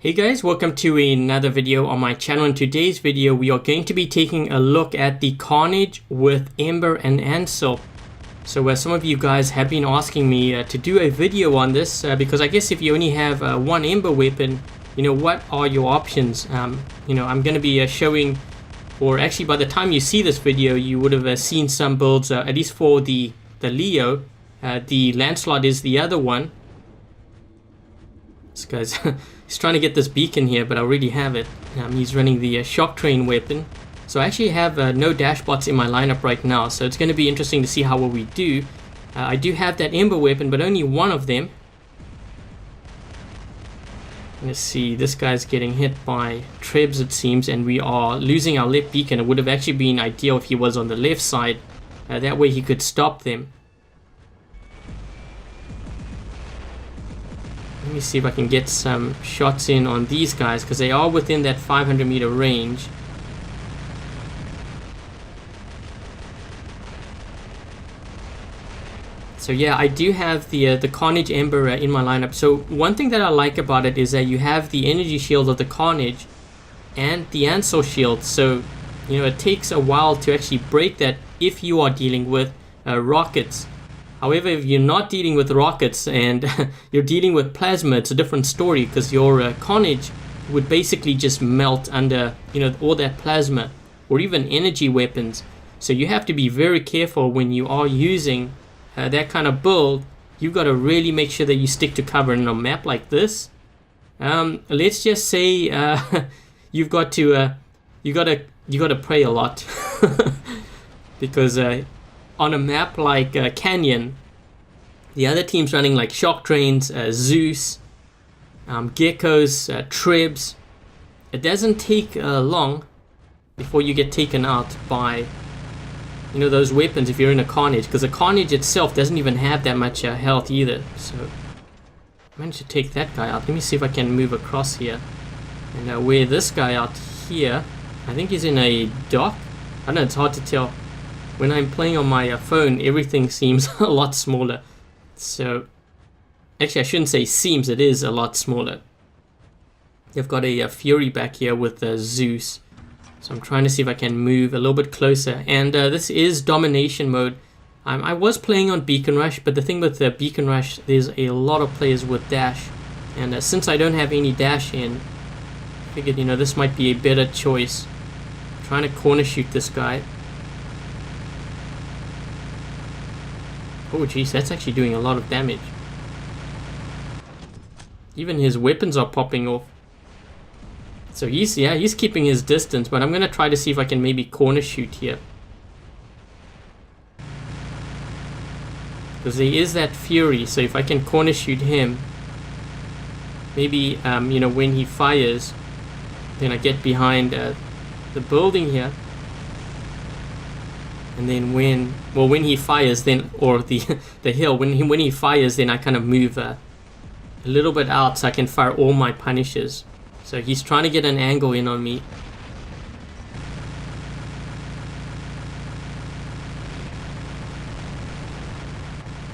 Hey guys, welcome to another video on my channel. In today's video, we are going to be taking a look at the Carnage with Ember and Ansel. So some of you guys have been asking me to do a video on this because I guess if you only have one Ember weapon, what are your options? I'm going to be showing, or actually by the time you see this video, you would have seen some builds, at least for the Leo. The Lancelot is the other one. This guy's he's trying to get this beacon here, but I already have it. He's running the shock train weapon. So I actually have no dash bots in my lineup right now, so it's going to be interesting to see how well we do. I do have that Ember weapon, but only one of them. Let's see, this guy's getting hit by Trebs it seems, and we are losing our left beacon. It would have actually been ideal if he was on the left side. That way he could stop them. Let me see if I can get some shots in on these guys, because they are within that 500 meter range. So yeah, I do have the Carnage Ember in my lineup. So one thing that I like about it is that you have the energy shield of the Carnage and the Ansel shield. So it takes a while to actually break that if you are dealing with rockets. However, if you're not dealing with rockets and you're dealing with plasma, it's a different story, because your Carnage would basically just melt under, all that plasma, or even energy weapons. So you have to be very careful when you are using that kind of build. You've got to really make sure that you stick to cover in a map like this. Let's just say you've got to pray a lot because on a map like Canyon, the other team's running like shock trains, Zeus, geckos, Trebs. It doesn't take long before you get taken out by those weapons if you're in a Carnage, because the Carnage itself doesn't even have that much health either. So I managed to take that guy out. Let me see if I can move across here and wear this guy out here. I think he's in a dock. I don't know, it's hard to tell. When I'm playing on my phone, everything seems a lot smaller. So, actually I shouldn't say seems, it is a lot smaller. You've got a Fury back here with Zeus. So I'm trying to see if I can move a little bit closer. And this is domination mode. I was playing on Beacon Rush, but the thing with Beacon Rush, there's a lot of players with dash. And since I don't have any dash in, I figured, this might be a better choice. I'm trying to corner shoot this guy. Oh geez, that's actually doing a lot of damage. Even his weapons are popping off. So he's keeping his distance, but I'm going to try to see if I can maybe corner shoot here. Because there is that Fury, so if I can corner shoot him, maybe, when he fires, then I get behind the building here. And then when he fires, then, or the hill, when he fires, then I kind of move a little bit out so I can fire all my Punishers. So he's trying to get an angle in on me.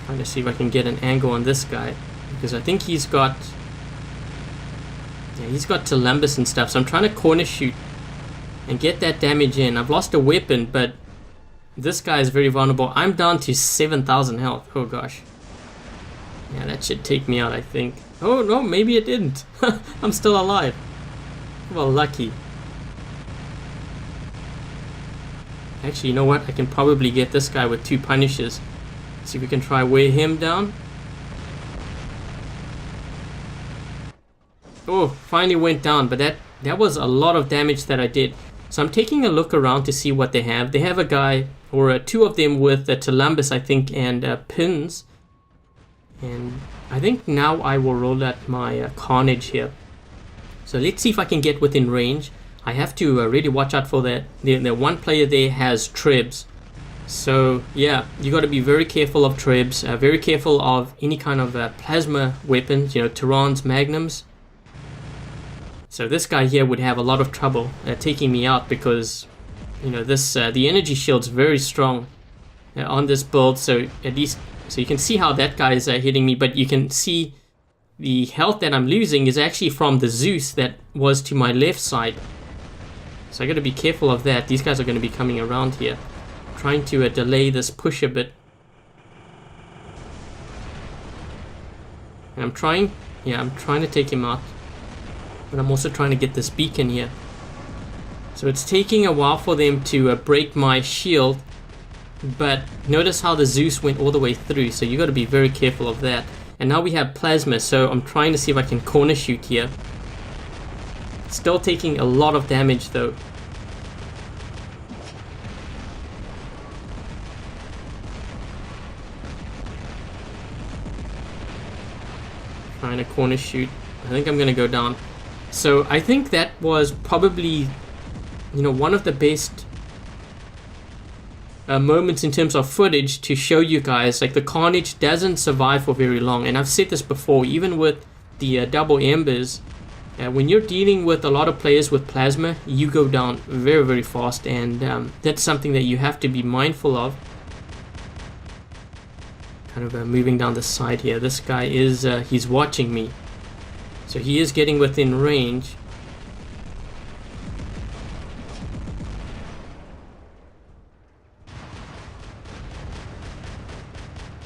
Trying to see if I can get an angle on this guy, because I think he's got Columbus and stuff. So I'm trying to corner shoot and get that damage in. I've lost a weapon, but this guy is very vulnerable. I'm down to 7,000 health. Oh gosh. Yeah, that should take me out, I think. Oh no, maybe it didn't. I'm still alive. Well, lucky. Actually, you know what? I can probably get this guy with 2 Punishers. See if we can try wear him down. Oh, finally went down, but that was a lot of damage that I did. So I'm taking a look around to see what they have. They have a guy, or 2 of them with Columbus, I think, and pins. And I think now I will roll out my Carnage here. So let's see if I can get within range. I have to really watch out for that. The one player there has Trebs. So yeah, you got to be very careful of Trebs. Very careful of any kind of plasma weapons, Tyrans, Magnums. So this guy here would have a lot of trouble taking me out, because the energy shield's very strong on this build. So at least, so you can see how that guy is hitting me, but you can see the health that I'm losing is actually from the Zeus that was to my left side. So I got to be careful of that. These guys are going to be coming around here. I'm trying to delay this push a bit. And I'm trying to take him out. But I'm also trying to get this beacon here. So it's taking a while for them to break my shield. But notice how the Zeus went all the way through. So you got to be very careful of that. And now we have plasma. So I'm trying to see if I can corner shoot here. Still taking a lot of damage though. Trying to corner shoot. I think I'm going to go down. So I think that was probably, you know, one of the best moments in terms of footage to show you guys. Like, the Carnage doesn't survive for very long. And I've said this before, even with the double embers, when you're dealing with a lot of players with plasma, you go down very, very fast. And that's something that you have to be mindful of. Kind of moving down the side here. This guy is, he's watching me. So he is getting within range.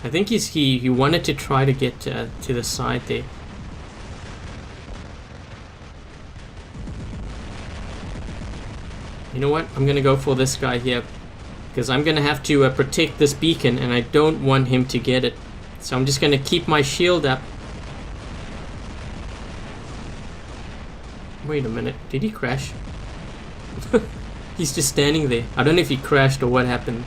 I think he wanted to try to get to the side there. You know what? I'm going to go for this guy here. Because I'm going to have to protect this beacon, and I don't want him to get it. So I'm just going to keep my shield up. Wait a minute. Did he crash? He's just standing there. I don't know if he crashed or what happened.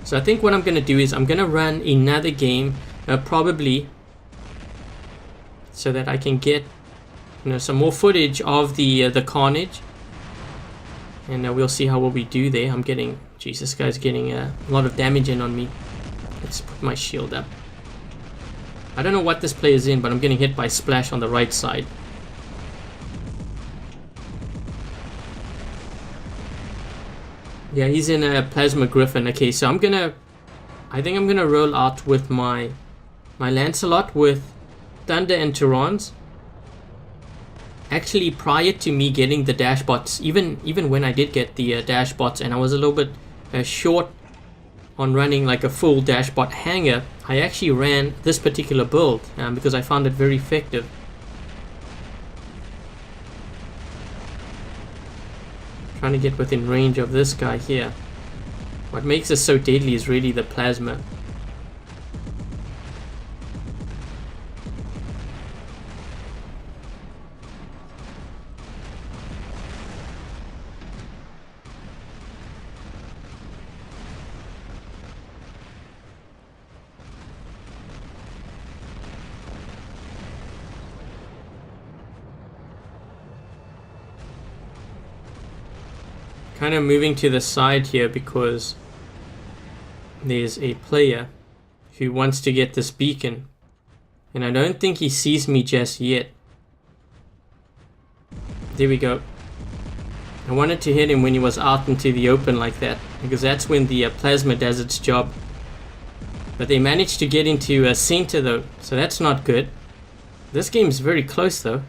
So I think what I'm going to do is I'm going to run another game, probably, so that I can get, you know, some more footage of the Carnage. And we'll see how well we do there. I'm getting... Jeez, this guy's getting a lot of damage in on me. Let's put my shield up. I don't know what this player's in, but I'm getting hit by Splash on the right side. Yeah, he's in a Plasma Griffin. Okay, so I'm gonna... I think I'm gonna roll out with my Lancelot with Thunder and Tyrants. Actually, prior to me getting the dash bots, even when I did get the dash bots, and I was a little bit short on running like a full dash bot hanger, I actually ran this particular build because I found it very effective. Trying to get within range of this guy here. What makes it so deadly is really the plasma. Kind of moving to the side here because there's a player who wants to get this beacon, and I don't think he sees me just yet. There we go. I wanted to hit him when he was out into the open like that, because that's when the plasma does its job. But they managed to get into a center though, so that's not good. This game is very close though.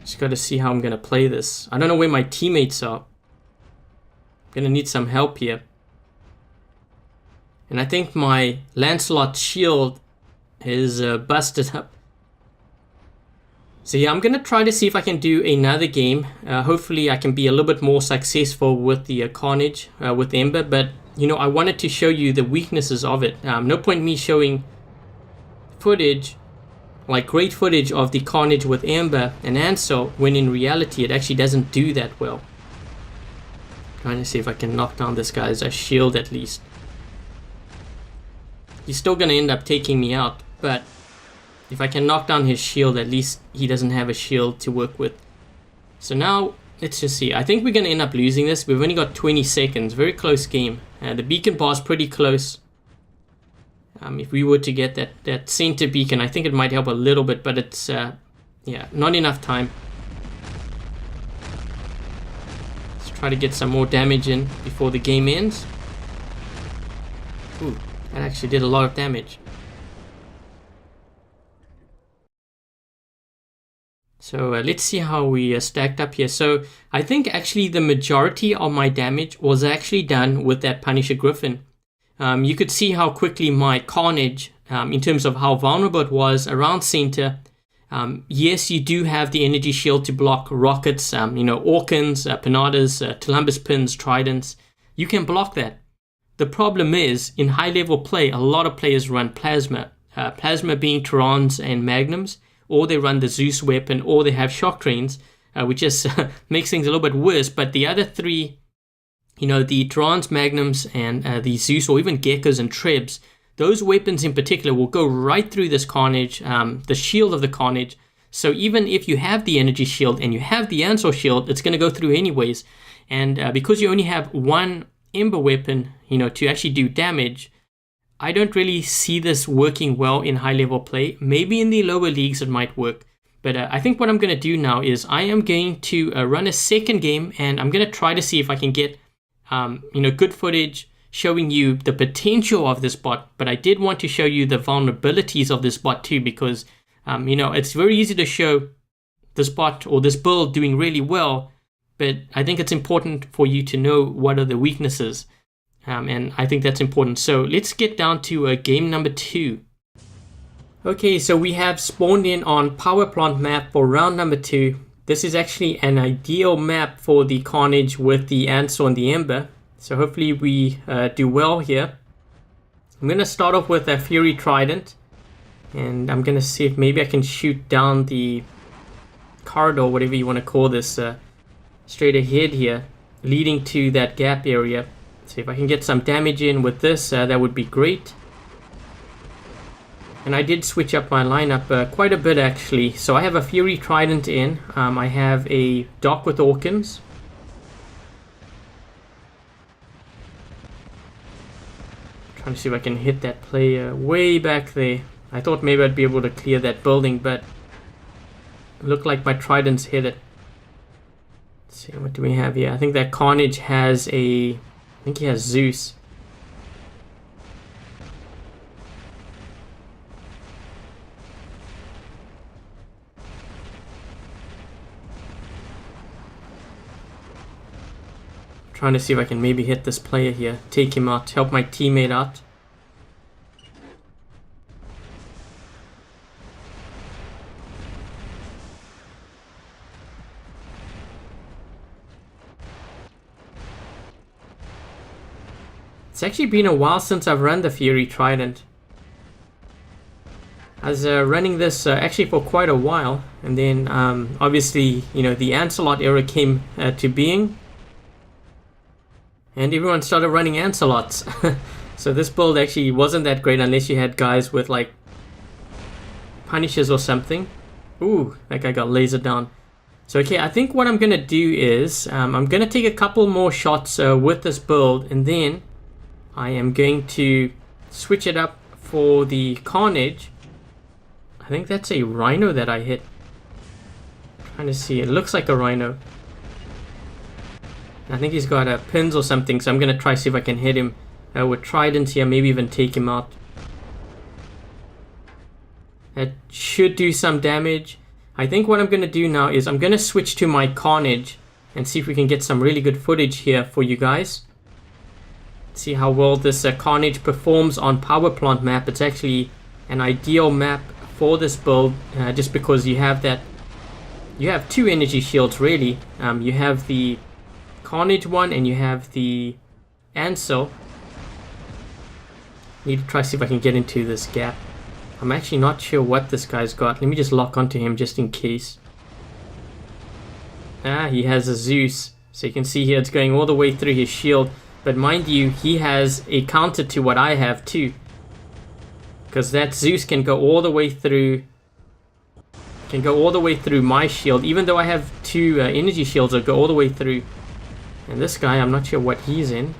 Just got to see how I'm going to play this. I don't know where my teammates are. I'm going to need some help here. And I think my Lancelot shield is busted up. So yeah, I'm going to try to see if I can do another game. Hopefully I can be a little bit more successful with the Carnage with Ember. But, you know, I wanted to show you the weaknesses of it. No point me showing footage, like great footage of the Carnage with Ember and Ansel, when in reality it actually doesn't do that well. Trying to see if I can knock down this guy's shield at least. He's still going to end up taking me out, but if I can knock down his shield, at least he doesn't have a shield to work with. So now, let's just see. I think we're going to end up losing this. We've only got 20 seconds. Very close game. The beacon bar is pretty close. If we were to get that center beacon, I think it might help a little bit, but it's, yeah, not enough time. Let's try to get some more damage in before the game ends. Ooh, That actually did a lot of damage. So let's see how we stacked up here. So I think actually the majority of my damage was actually done with that Punisher Griffin. You could see how quickly my carnage, in terms of how vulnerable it was around center. Yes, you do have the energy shield to block rockets, Orkans, Pinatas, Columbus pins, tridents. You can block that. The problem is, in high level play, a lot of players run plasma. Plasma being Tyrans and Magnums, or they run the Zeus weapon, or they have shock trains, which just makes things a little bit worse. But the other three, the Tyrans, Magnums, and the Zeus, or even Geckos and Trebs, those weapons in particular will go right through this carnage, the shield of the carnage. So even if you have the energy shield and you have the Ansel shield, it's going to go through anyways. And because you only have one Ember weapon, to actually do damage, I don't really see this working well in high level play. Maybe in the lower leagues it might work. But I think what I'm going to do now is I am going to run a second game, and I'm going to try to see if I can get good footage showing you the potential of this bot. But I did want to show you the vulnerabilities of this bot too, because it's very easy to show this bot or this build doing really well, but I think it's important for you to know what are the weaknesses. And I think that's important. So let's get down to game number 2. Okay, so we have spawned in on Power Plant map for round number 2. This is actually an ideal map for the Carnage with the Ansel and the Ember. So hopefully we do well here. I'm going to start off with a Fury Trident. And I'm going to see if maybe I can shoot down the corridor, whatever you want to call this, straight ahead here, leading to that gap area. So if I can get some damage in with this, that would be great. And I did switch up my lineup quite a bit actually. So I have a Fury Trident in. I have a Dock with Orkans. Trying to see if I can hit that player way back there. I thought maybe I'd be able to clear that building, but it looked like my Trident's hit it. Let's see, what do we have here? I think that Carnage has I think he has Zeus. Trying to see if I can maybe hit this player here, take him out, help my teammate out. It's actually been a while since I've run the Fury Trident. I was running this actually for quite a while, and then obviously, the Ancelot era came to being, and everyone started running Ancelots. So this build actually wasn't that great unless you had guys with like Punishers or something. Ooh, that guy got lasered down. So okay, I think what I'm gonna do is I'm gonna take a couple more shots with this build, and then I am going to switch it up for the Carnage. I think that's a Rhino that I hit. Trying to see, it looks like a Rhino. I think he's got pins or something, so I'm going to try see if I can hit him with Tridents here, maybe even take him out. That should do some damage. I think what I'm going to do now is I'm going to switch to my Carnage and see if we can get some really good footage here for you guys. See how well this Carnage performs on Power Plant map. It's actually an ideal map for this build, just because you have two energy shields really. You have the Carnage one and you have the Ansel. Need to try see if I can get into this gap. I'm actually not sure what this guy's got. Let me just lock onto him just in case. He has a Zeus, so you can see here it's going all the way through his shield. But mind you, he has a counter to what I have too, because that Zeus can go all the way through. Can go all the way through my shield, even though I have two energy shields that go all the way through. And this guy, I'm not sure what he's in.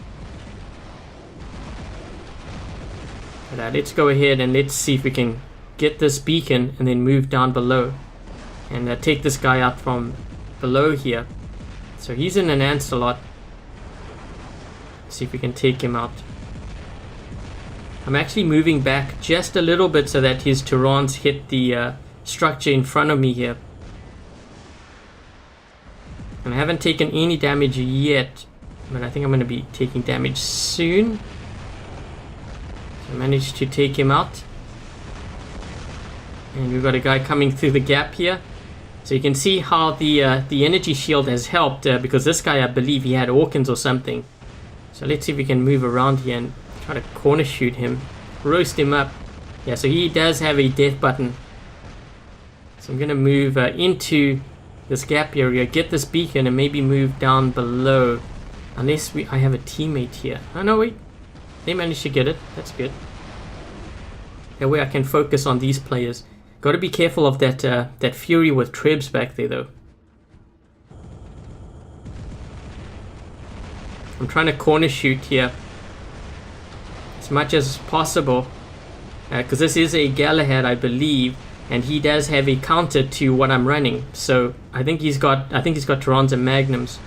But let's go ahead and let's see if we can get this beacon and then move down below and take this guy out from below here. So he's in an Ancelot. See if we can take him out. I'm actually moving back just a little bit so that his Tyrants hit the structure in front of me here. And I haven't taken any damage yet, but I think I'm going to be taking damage soon. So I managed to take him out. And we've got a guy coming through the gap here. So you can see how the energy shield has helped, because this guy, I believe he had Ʀᴏ or something. So let's see if we can move around here and try to corner shoot him. Roast him up. Yeah, so he does have a death button. So I'm going to move into this gap area, get this beacon, and maybe move down below. Unless I have a teammate here. Oh no, wait. They managed to get it. That's good. That way I can focus on these players. Got to be careful of that Fury with Trebs back there, though. I'm trying to corner shoot here as much as possible, because this is a Galahad, I believe, and he does have a counter to what I'm running. So I think he's got Tyrants and Magnums.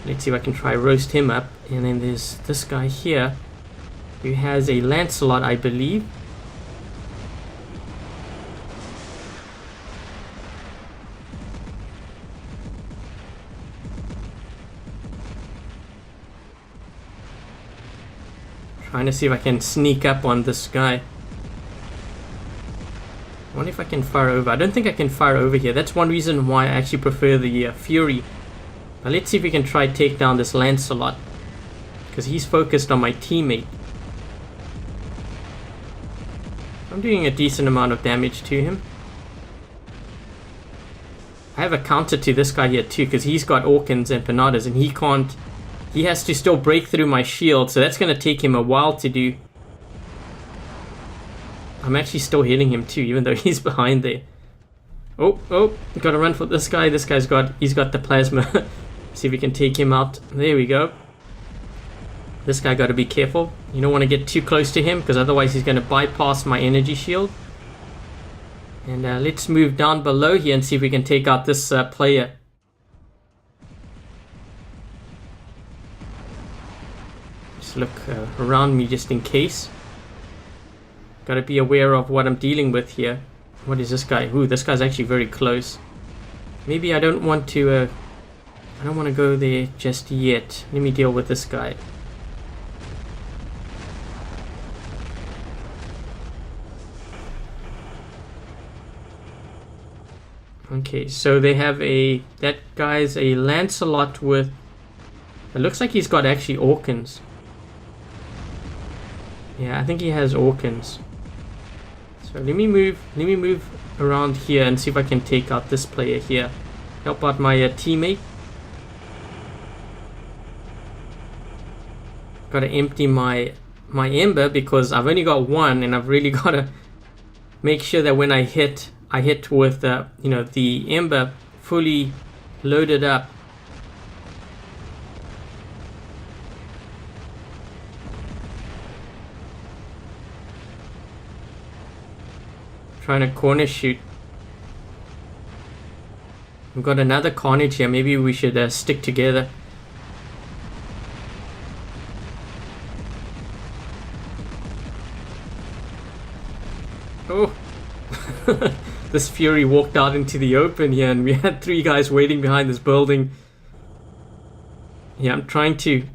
Let's see if I can try roast him up. And then there's this guy here who has a Lancelot, I believe. Trying to see if I can sneak up on this guy. I wonder if I can fire over. I don't think I can fire over here. That's one reason why I actually prefer the Fury. But let's see if we can try take down this Lancelot, because he's focused on my teammate. I'm doing a decent amount of damage to him. I have a counter to this guy here too, because he's got Ʀᴏs and Panadas, and he can't. He has to still break through my shield, so that's going to take him a while to do. I'm actually still hitting him too, even though he's behind there. Oh, gotta run for this guy. This guy's he's got the plasma. See if we can take him out. There we go. This guy got to be careful. You don't want to get too close to him, because otherwise he's going to bypass my energy shield. And let's move down below here and see if we can take out this player. Look around me just in case. Gotta be aware of what I'm dealing with here. What is this guy? Ooh, this guy's actually very close. Maybe I don't want to go there just yet. Let me deal with this guy. Okay, so they have that guy's a Lancelot with, it looks like he's got actually Ʀᴏs. Yeah, I think he has Ʀᴏs. So let me move around here and see if I can take out this player here. Help out my teammate. Gotta empty my Ember, because I've only got one, and I've really gotta make sure that when I hit with the Ember fully loaded up. Trying to corner shoot. We've got another Carnage here. Maybe we should stick together. Oh, this Fury walked out into the open here, and we had 3 guys waiting behind this building. Yeah, I'm trying to.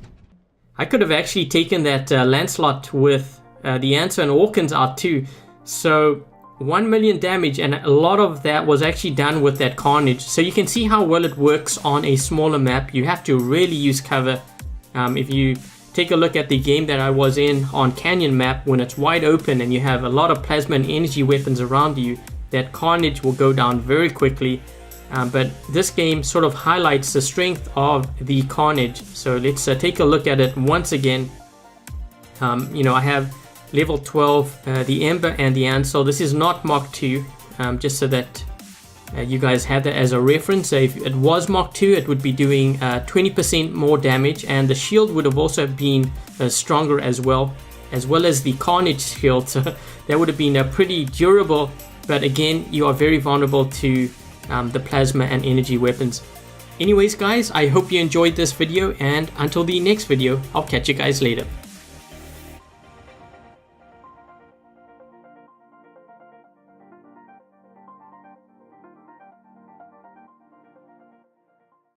I could have actually taken that Lancelot with the Answer and Ʀᴏs out too. So 1 million damage, and a lot of that was actually done with that Carnage. So you can see how well it works on a smaller map. You have to really use cover. If you take a look at the game that I was in on Canyon map, when it's wide open and you have a lot of plasma and energy weapons around you, that Carnage will go down very quickly. But this game sort of highlights the strength of the Carnage. So let's take a look at it once again. I have level 12, the Ember and the Ansel. This is not Mark 2, just so that you guys have that as a reference. So if it was Mark 2, it would be doing 20% more damage, and the shield would have also been stronger as well as the Carnage shield. So that would have been pretty durable, but again, you are very vulnerable to the plasma and energy weapons. Anyways guys, I hope you enjoyed this video, and until the next video, I'll catch you guys later.